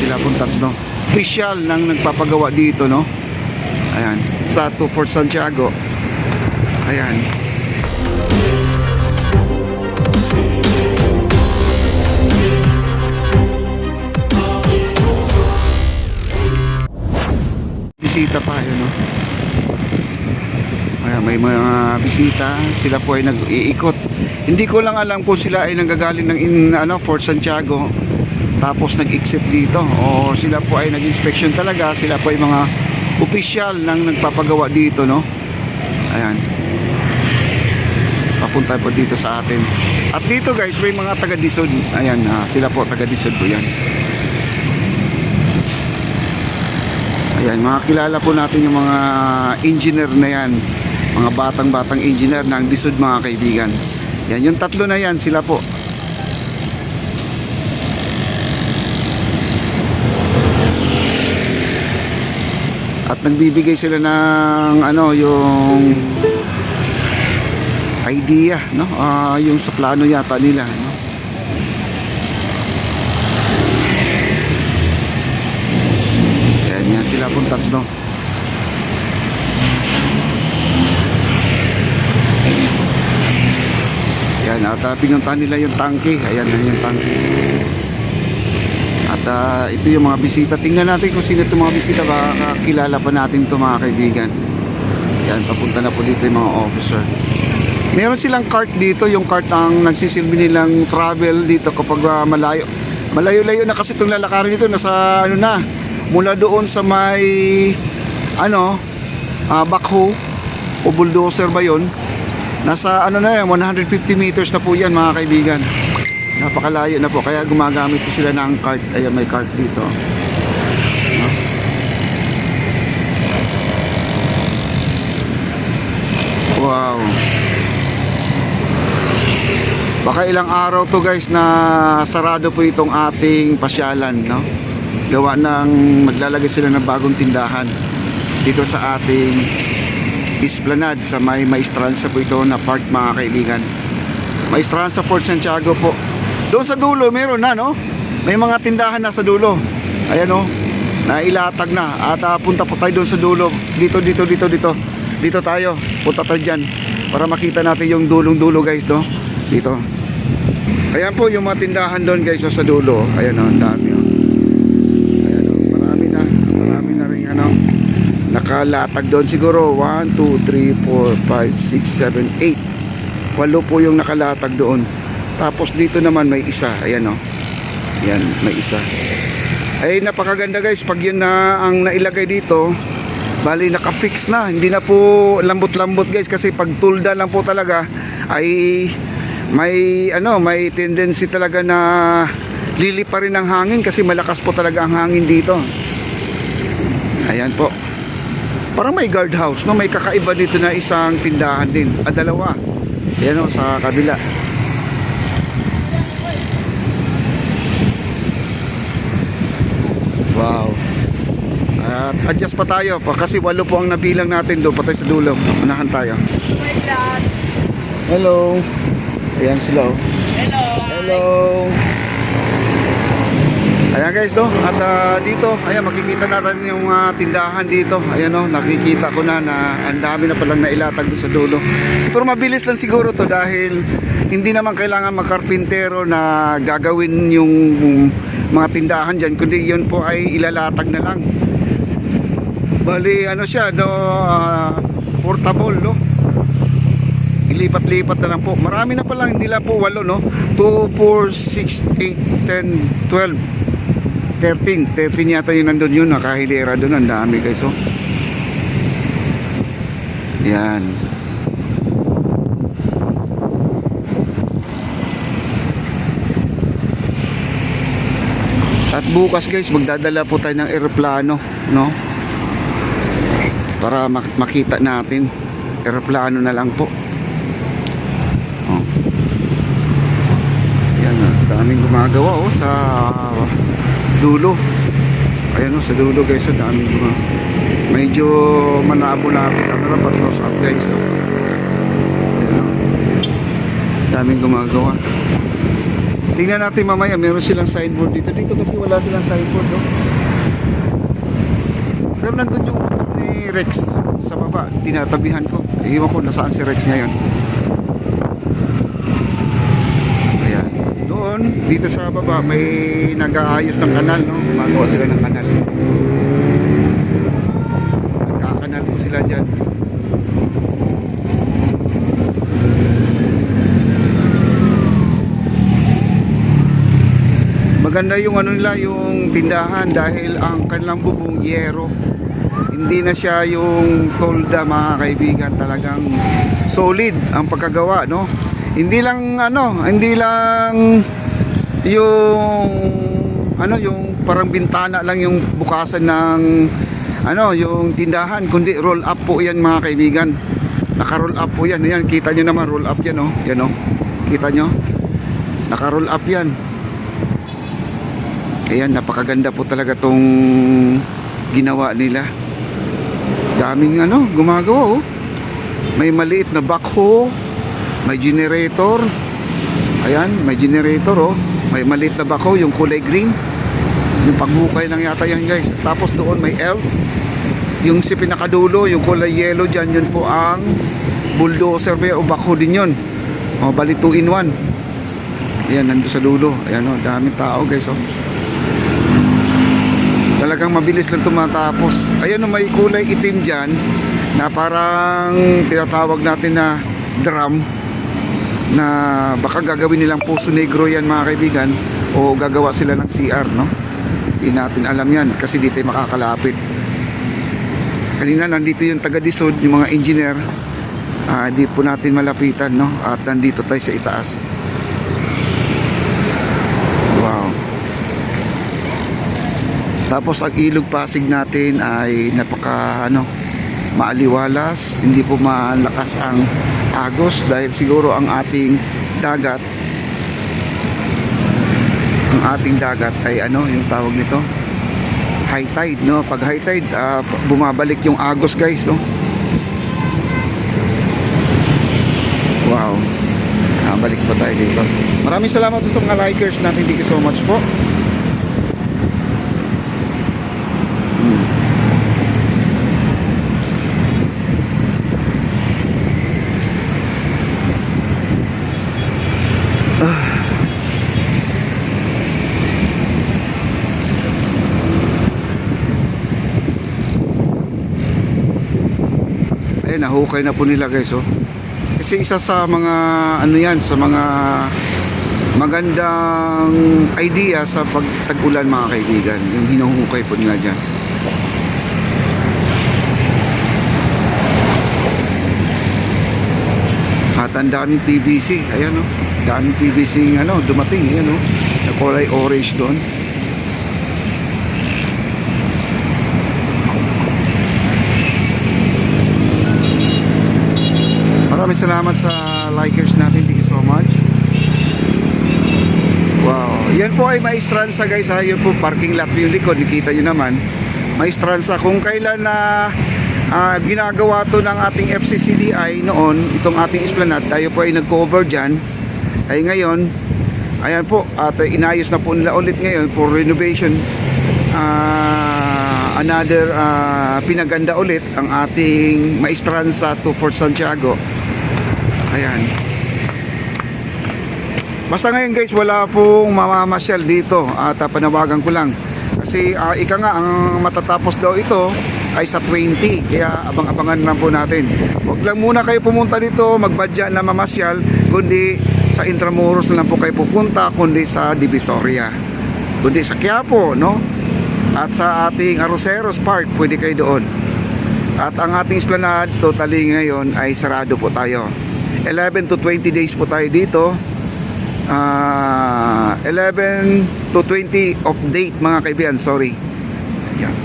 sila pong tatlo. Official nang nagpapagawa dito, no? Ayan, sa Fort Santiago. Ayan. Bisita pa yun, no? Ayan, may mga bisita. Sila po ay nag-iikot. Hindi ko lang alam kung sila ay nanggagaling ng Fort Santiago tapos nag-exit dito, o sila po ay nag-inspection talaga. Sila po ay mga official nang nagpapagawa dito, no? Ayan, papunta po dito sa atin. At dito guys, may mga taga-Disod. Ayan, sila po taga-Disod po yan. Ayan, mga kilala po natin yung mga engineer na yan, mga batang engineer ng Disod, mga kaibigan. Yan, yung tatlo na yan, sila po. At nagbibigay sila ng yung idea, no? Yung sa plano yata nila, no? Yan sila pong tatlo. Yan, at pinuntahan nila yung tangke. Ayan na yung tangke. At ito yung mga bisita. Tingnan natin kung sino itong mga bisita. Baka kilala pa natin ito, mga kaibigan. Yan, papunta na po dito yung mga officer. Meron silang cart dito. Yung cart ang nagsisilbi nilang travel dito kapag malayo. Malayo-layo na kasi itong lalakarin dito. Nasa na, mula doon sa may backhoe o bulldozer ba yun, nasa na yan, 150 meters na po yan, mga kaibigan. Napakalayo na po, kaya gumagamit po sila ng cart. Ayan, may cart dito, no? Wow, baka ilang araw to guys na sarado po itong ating pasyalan, no? Gawa ng maglalagay sila ng bagong tindahan dito sa ating Esplanade sa may Maestranza po ito na park, mga kaibigan. Maestranza, Fort Santiago po. Doon sa dulo meron na, no? May mga tindahan na sa dulo. Ayan, no? Nailatag na. At punta po tayo doon sa dulo. Dito tayo. Punta tayo dyan para makita natin yung dulong-dulo guys, no? Dito. Ayan po yung mga tindahan doon guys, sa dulo. Ayan, no? Ang dami, no? Marami na rin nakalatag doon. Siguro 1, 2, 3, 4, 5, 6, 7, 8. 8 po yung nakalatag doon. Tapos dito naman may isa. Ayan, o. Ayan, may isa. Ay, napakaganda guys. Pag yun na ang nailagay dito, bali nakafix na. Hindi na po lambot-lambot guys. Kasi pag tulda lang po talaga ay may tendency talaga na lilipa rin ang hangin. Kasi malakas po talaga ang hangin dito. Ayan po. Parang may guardhouse, no? May kakaiba dito na isang tindahan din. Dalawa. Ayan, o, sa kabila. Wow. At adjust pa tayo kasi 8 po ang nabilang natin doon. Patay sa dulo. Unahan tayo. Hello. Ayan sila, oh. Hello. Ayan guys, no? At dito, ayan, makikita natin yung tindahan dito. Ayan, no? Nakikita ko na ang dami na palang nailatag doon sa dulo. Pero mabilis lang siguro to dahil hindi naman kailangan magkarpintero na gagawin yung mga tindahan dyan, kundi yun po ay ilalatag na lang. Bali, siya, no? Portable, no? Ilipat-lipat na lang po. Marami na palang, hindi lang po 8, no? 2, 4, 6, 8, 10, 12, 13 yata yun nandun yun, nakahilera doon. Ang dami guys, oh. Yan. At bukas guys, magdadala po tayo ng eroplano, no? Para makita natin. Eroplano na lang po. Oh. Yan, daming gumagawa, oh, sa dulo. Ayan, sa dulo guys, so daming medyo malabo na ating camera pag close up guys, so. Ayan, daming gumagawa. Tingnan natin mamaya, meron silang signboard dito. Dito kasi wala silang signboard, no? Pero nandun yung motor ni Rex sa baba, tinatabihan ko. Iwan ko nasaan si Rex ngayon. Ayan. Doon, dito sa baba, may nag-aayos ng kanal, no? Gumagawa sila ng kanal. Nagkakanal po sila dyan. Maganda yung ano nila, yung tindahan dahil ang kanilang bubong yero. Hindi na siya yung tolda, mga kaibigan, talagang solid ang pagkagawa, no? Hindi lang yung parang bintana lang yung bukasan ng yung tindahan, kundi roll up po 'yan, mga kaibigan. Naka-roll up po 'yan. Ayan, kita nyo naman, roll up 'yan, oh. Yan, oh. Kita nyo? Naka-roll up 'yan. Ayan, napakaganda po talaga tong ginawa nila. Daming gumagawa, oh. May maliit na backhoe, may generator. Ayan, may generator, oh. May maliit na backhoe, yung kulay green. Yung paghukay lang yata yan, guys. Tapos doon may L. Yung si pinakadulo, yung kulay yellow dyan, yun po ang bulldozer o backhoe din yun. O, bali 2 in 1. Ayan, nandun sa dulo. Ayan, oh, daming tao, guys, oh. Talagang mabilis lang tumatapos. Ayan, may kulay itim dyan na parang tinatawag natin na drum, na baka gagawin nilang Poso Negro yan, mga kaibigan, o gagawa sila ng CR, no? Hindi natin alam yan kasi dito tayo makakalapit. Kanina nandito yung taga-Disod, yung mga engineer. Di po natin malapitan, no? At nandito tayo sa itaas. Tapos ang ilog Pasig natin ay napaka maaliwalas, hindi po malakas ang agos dahil siguro ang ating dagat ay yung tawag nito, high tide, no? Pag high tide, bumabalik yung agos, guys, no? Wow. Balik pa tayo dito. Maraming salamat sa mga likers natin. Thank you so much po. Ayun, nahukay na po nila, guys, oh. Kasi isa sa mga sa mga magandang idea sa pagtag-ulan, mga kaibigan, yung hinuhukay po nila dyan. At ang daming PVC, ayan, oh. Daming PVC dumating, ayan, oh. Sa kulay orange doon. Maraming salamat sa likers natin. Thank you so much. Wow. Yan po ay Maestranza, guys, ha. Yan po parking lot yung likod. Nakita nyo naman. Maestranza. Kung kailan na ginagawa to ng ating FCCDI noon, itong ating esplanade, tayo po ay nag-cover dyan. Ay ngayon, ayan po, at inayos na po nila ulit ngayon for renovation. Pinaganda ulit ang ating Maestranza to Port Santiago. Ayan. Basta ngayon, guys, wala pong mamamasyal dito. At panawagan ko lang. Kasi ika nga, ang matatapos daw ito ay sa 20. Kaya abang-abangan lang po natin. Huwag lang muna kayo pumunta dito, magbadya na mamasyal, kundi sa Intramuros na lang po kayo pupunta, kundi sa Divisoria, kundi sa Quiapo, no? At sa ating Arroceros Park, pwede kayo doon. At ang ating esplanade, totally ngayon ay sarado po tayo. 11 to 20 days po tayo dito. 11 to 20 of date, mga kaibigan, sorry. Ayan.